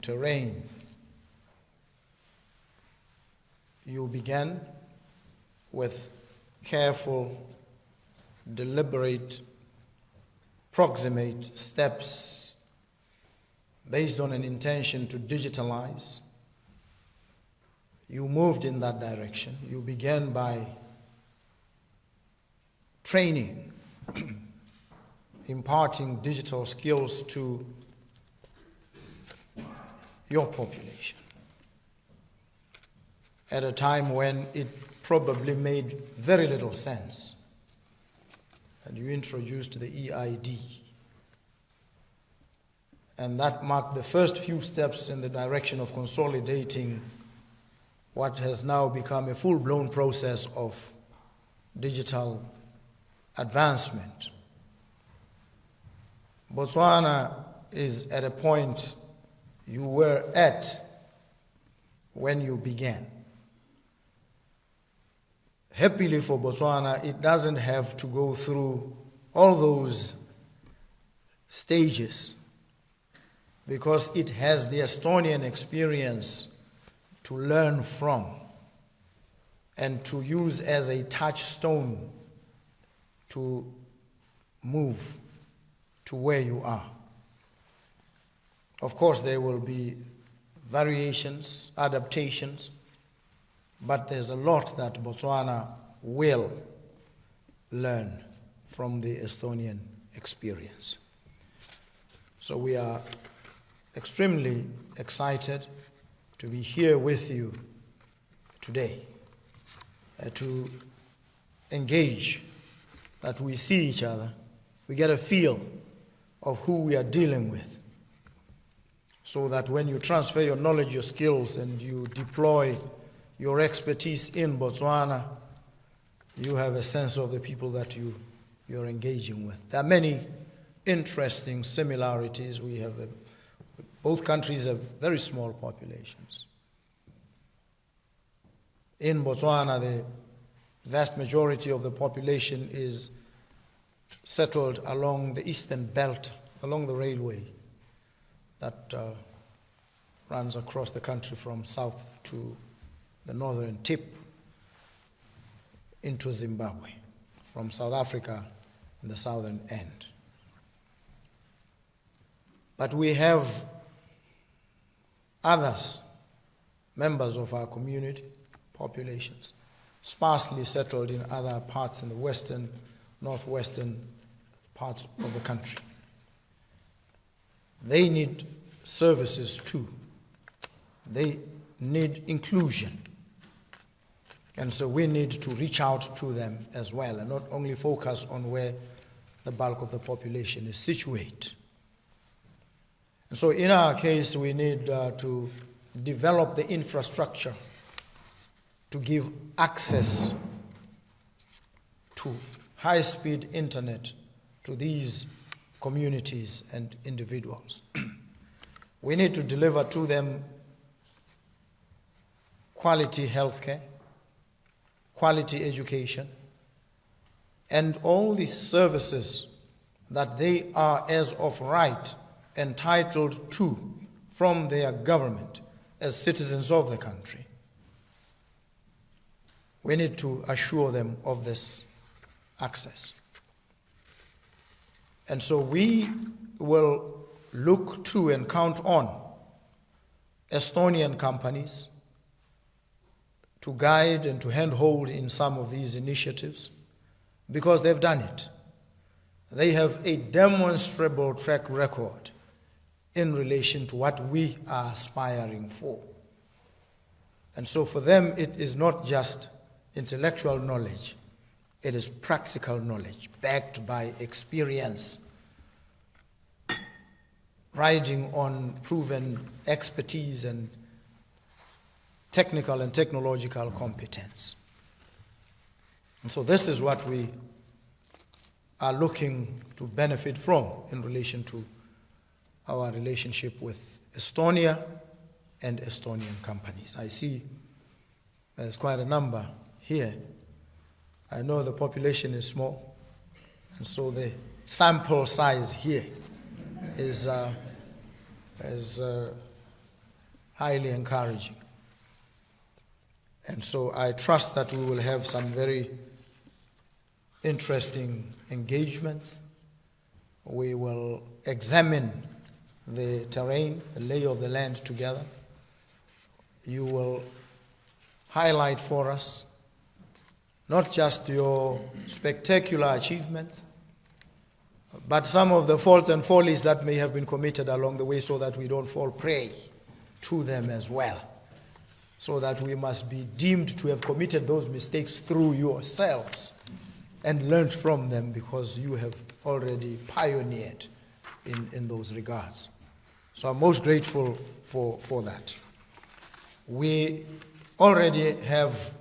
terrain. You began with careful, deliberate, proximate steps based on an intention to digitalize. You moved in that direction. You began by training, imparting digital skills to your population at a time when it probably made very little sense. And you introduced the EID. And that marked the first few steps in the direction of consolidating what has now become a full-blown process of digital advancement. Botswana is at a point you were at when you began. Happily for Botswana, it doesn't have to go through all those stages because it has the Estonian experience to learn from and to use as a touchstone to move to where you are. Of course, there will be variations, adaptations, but there's a lot that Botswana will learn from the Estonian experience. So we are extremely excited to be here with you today, to engage, that we see each other, we get a feel of who we are dealing with, so that when you transfer your knowledge, your skills, and you deploy your expertise in Botswana, you have a sense of the people that you're engaging with. There are many interesting similarities. Both countries have very small populations. In Botswana, the vast majority of the population is settled along the eastern belt, along the railway that runs across the country from south to the northern tip into Zimbabwe, from South Africa in the southern end. But we have others, members of our community, populations, sparsely settled in other parts in the western, northwestern parts of the country. They need services too. They need inclusion. And so we need to reach out to them as well and not only focus on where the bulk of the population is situated. And so in our case, we need to develop the infrastructure to give access to high-speed internet to these communities and individuals. We need to deliver to them quality healthcare, quality education, and all the services that they are as of right entitled to from their government as citizens of the country. We need to assure them of this access. And so we will look to and count on Estonian companies to guide and to handhold in some of these initiatives because they've done it. They have a demonstrable track record in relation to what we are aspiring for. And so for them, it is not just intellectual knowledge, it is practical knowledge backed by experience, riding on proven expertise and technical and technological competence. And so this is what we are looking to benefit from in relation to our relationship with Estonia and Estonian companies. I see there's quite a number here. I know the population is small, and so the sample size here is highly encouraging. And so I trust that we will have some very interesting engagements. We will examine the terrain, the lay of the land together. You will highlight for us not just your spectacular achievements, but some of the faults and follies that may have been committed along the way, so that we don't fall prey to them as well. So that we must be deemed to have committed those mistakes through yourselves and learned from them, because you have already pioneered in those regards. So I'm most grateful for that. We already have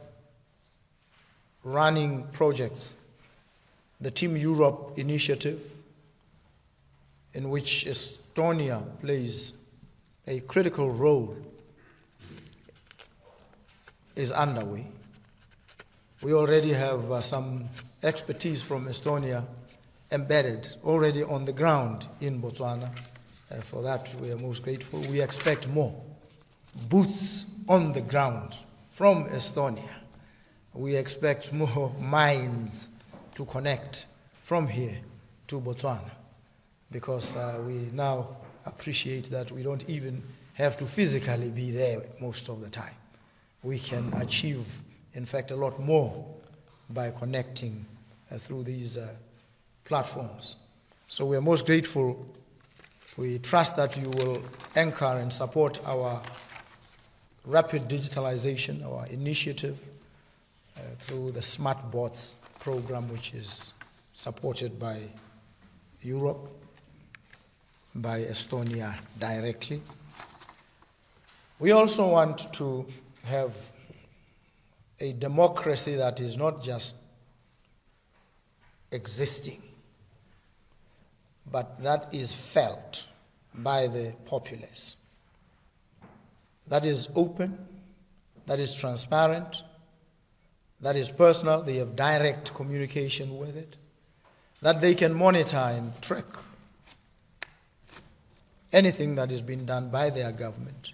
running projects, the Team Europe initiative, in which Estonia plays a critical role, is underway. We already have some expertise from Estonia embedded already on the ground in Botswana. For that we are most grateful. We expect more boots on the ground from Estonia. We expect more minds to connect from here to Botswana, because we now appreciate that we don't even have to physically be there most of the time. We can achieve, in fact, a lot more by connecting through these platforms. So we are most grateful. We trust that you will anchor and support our rapid digitalization, our initiative, through the Smart Bots program, which is supported by Europe, by Estonia directly. We also want to have a democracy that is not just existing, but that is felt by the populace. That is open, that is transparent, that is personal, they have direct communication with it, that they can monitor and track anything that is being done by their government,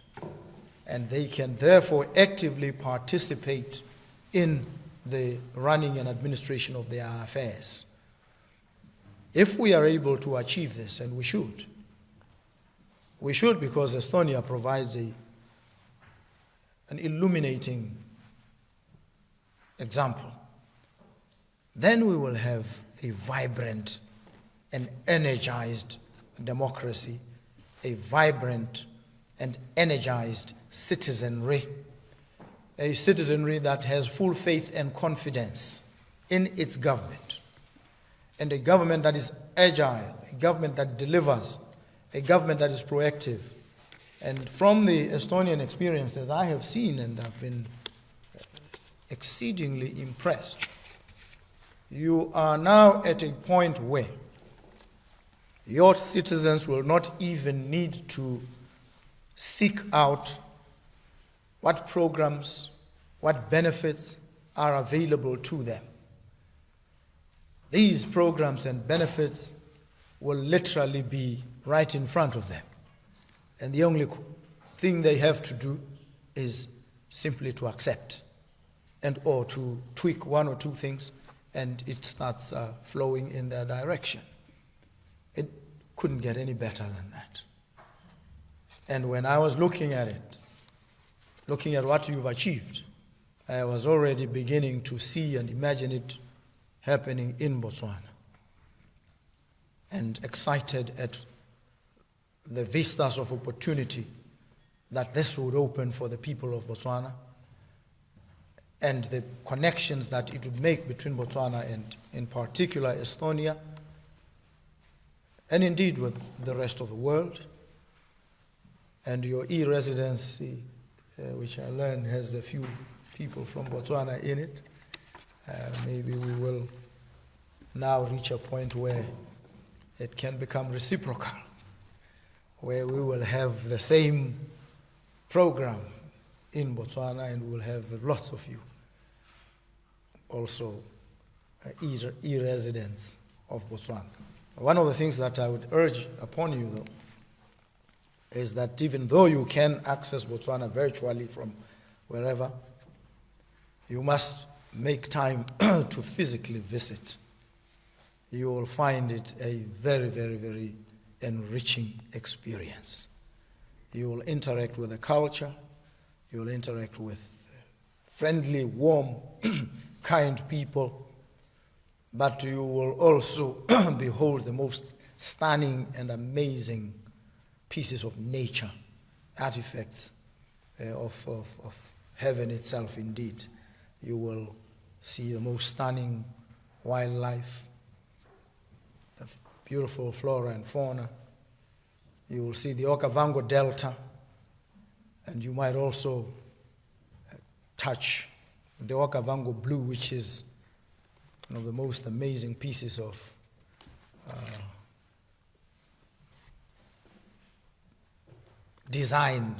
and they can therefore actively participate in the running and administration of their affairs. If we are able to achieve this, and we should because Estonia provides an illuminating example, then we will have a vibrant and energized democracy, a vibrant and energized citizenry, a citizenry that has full faith and confidence in its government, and a government that is agile, a government that delivers, a government that is proactive. And from the Estonian experiences I have seen, and I've been exceedingly impressed, you are now at a point where your citizens will not even need to seek out what programs, what benefits are available to them. These programs and benefits will literally be right in front of them. And the only thing they have to do is simply to accept or to tweak one or two things, and it starts flowing in their direction. It couldn't get any better than that. And when I was looking at it, looking at what you've achieved, I was already beginning to see and imagine it happening in Botswana, and excited at the vistas of opportunity that this would open for the people of Botswana, and the connections that it would make between Botswana and, in particular, Estonia, and indeed with the rest of the world. And your e-residency, which I learned has a few people from Botswana in it, maybe we will now reach a point where it can become reciprocal, where we will have the same program in Botswana, and we will have lots of you also e-residents of Botswana. One of the things that I would urge upon you, though, is that even though you can access Botswana virtually from wherever, you must make time to physically visit. You will find it a very, very, very enriching experience. You will interact with the culture, you will interact with friendly, warm, kind people, but you will also behold the most stunning and amazing pieces of nature, artifacts of heaven itself indeed. You will see the most stunning wildlife, the beautiful flora and fauna. You will see the Okavango Delta, and you might also touch the Okavango Blue, which is one of the most amazing pieces of design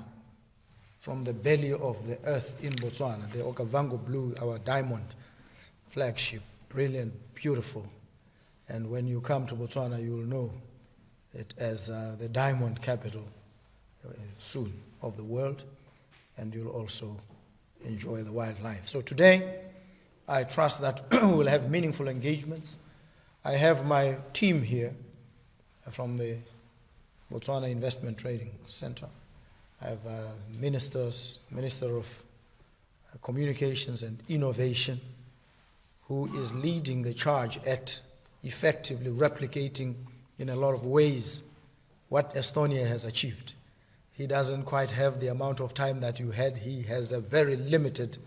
from the belly of the earth in Botswana. The Okavango Blue, our diamond flagship, brilliant, beautiful. And when you come to Botswana, you will know it as the diamond capital soon of the world, and you'll also enjoy the wildlife. So today, I trust that we will have meaningful engagements. I have my team here from the Botswana Investment Trading Center. I have Minister of Communications and Innovation, who is leading the charge at effectively replicating in a lot of ways what Estonia has achieved. He doesn't quite have the amount of time that you had. He has a very limited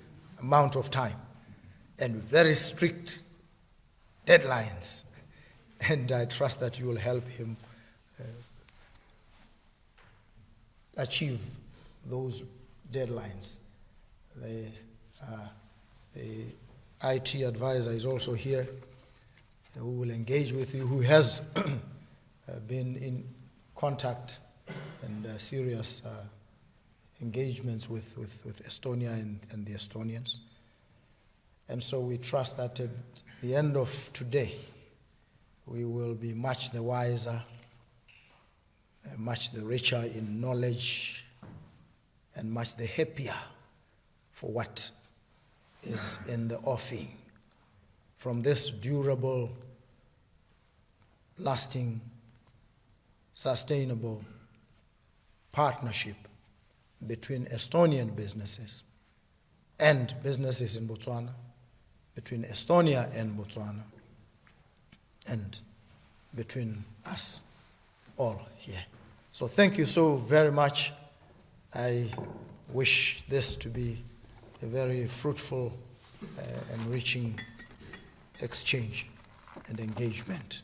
amount of time and very strict deadlines. And I trust that you will help him achieve those deadlines. The IT advisor is also here, who will engage with you, who has been in contact and serious engagements with Estonia and the Estonians. And so we trust that at the end of today, we will be much the wiser, much the richer in knowledge, and much the happier for what is in the offing from this durable, lasting, sustainable partnership between Estonian businesses and businesses in Botswana, between Estonia and Botswana, and between us all here. So thank you so very much. I wish this to be a very fruitful, enriching exchange and engagement.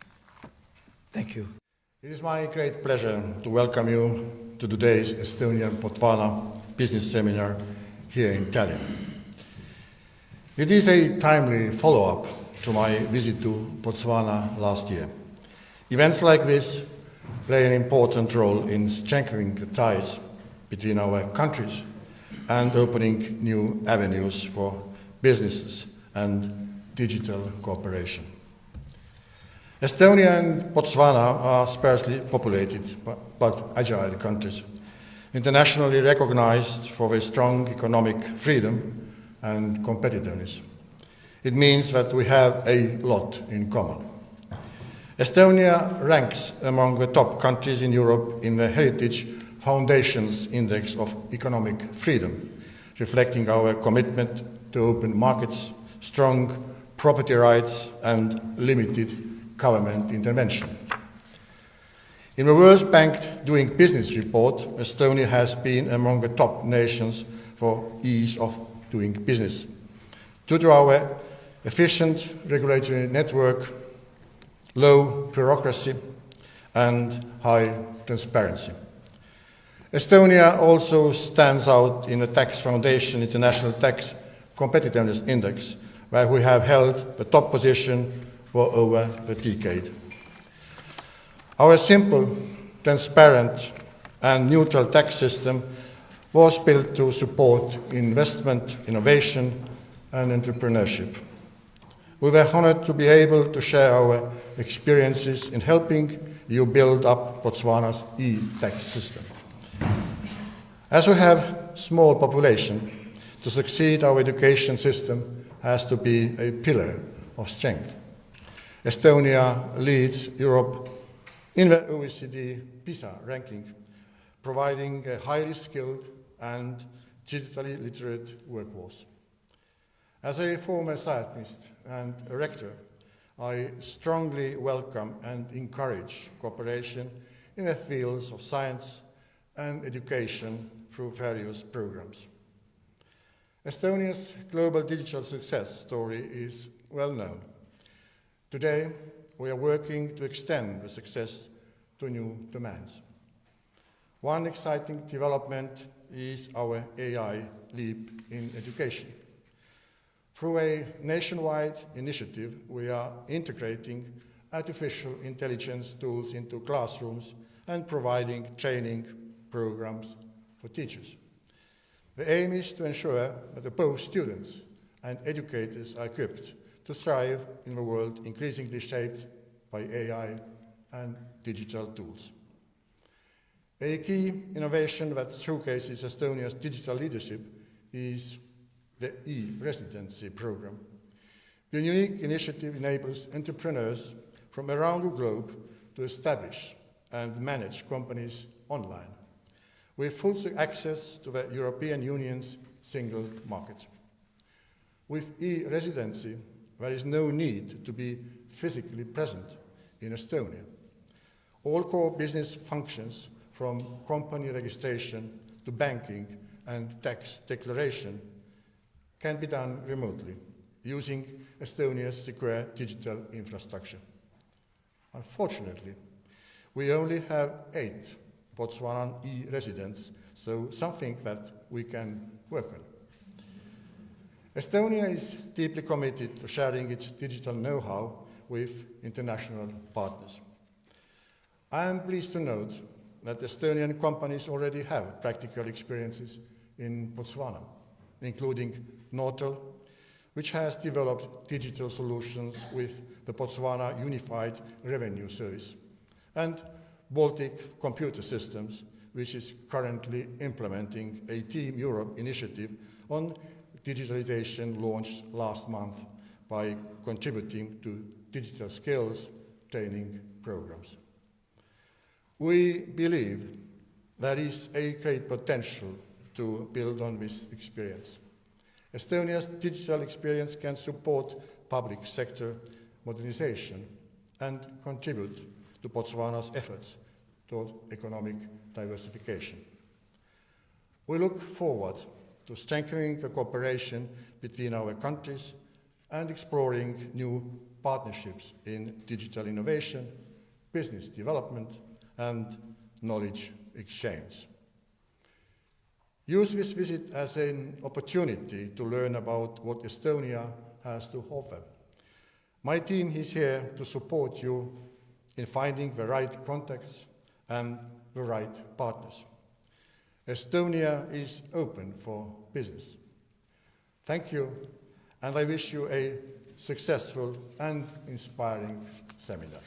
Thank you. It is my great pleasure to welcome you to today's Estonian-Botswana business seminar here in Tallinn. It is a timely follow-up to my visit to Botswana last year. Events like this play an important role in strengthening the ties between our countries and opening new avenues for businesses and digital cooperation. Estonia and Botswana are sparsely populated but agile countries, internationally recognized for their strong economic freedom and competitiveness. It means that we have a lot in common. Estonia ranks among the top countries in Europe in the Heritage Foundation's Index of Economic Freedom, reflecting our commitment to open markets, strong property rights, and limited government intervention. In the World Bank Doing Business report, Estonia has been among the top nations for ease of doing business, due to our efficient regulatory network, low bureaucracy, and high transparency. Estonia also stands out in the Tax Foundation International Tax Competitiveness Index, where we have held the top position for over a decade. Our simple, transparent, and neutral tax system was built to support investment, innovation, and entrepreneurship. We were honored to be able to share our experiences in helping you build up Botswana's e-tax system. As we have small population, to succeed our education system has to be a pillar of strength. Estonia leads Europe in the OECD PISA ranking, providing a highly skilled and digitally literate workforce. As a former scientist and a rector, I strongly welcome and encourage cooperation in the fields of science and education through various programs. Estonia's global digital success story is well known. Today, we are working to extend the success to new domains. One exciting development is our AI leap in education. Through a nationwide initiative, we are integrating artificial intelligence tools into classrooms and providing training programs for teachers. The aim is to ensure that both students and educators are equipped to thrive in a world increasingly shaped by AI and digital tools. A key innovation that showcases Estonia's digital leadership is the e-residency program. The unique initiative enables entrepreneurs from around the globe to establish and manage companies online, with full access to the European Union's single market. With e-residency, there is no need to be physically present in Estonia. All core business functions, from company registration to banking and tax declaration, can be done remotely using Estonia's secure digital infrastructure. Unfortunately, we only have 8 Botswanan e-residents, so something that we can work on. Estonia is deeply committed to sharing its digital know-how with international partners. I am pleased to note that Estonian companies already have practical experiences in Botswana, including Nortel, which has developed digital solutions with the Botswana Unified Revenue Service, and Baltic Computer Systems, which is currently implementing a Team Europe initiative on digitalization launched last month by contributing to digital skills training programs. We believe there is a great potential to build on this experience. Estonia's digital experience can support public sector modernization and contribute to Botswana's efforts towards economic diversification. We look forward to strengthening the cooperation between our countries and exploring new partnerships in digital innovation, business development, and knowledge exchange. Use this visit as an opportunity to learn about what Estonia has to offer. My team is here to support you in finding the right contacts and the right partners. Estonia is open for business. Thank you, and I wish you a successful and inspiring seminar.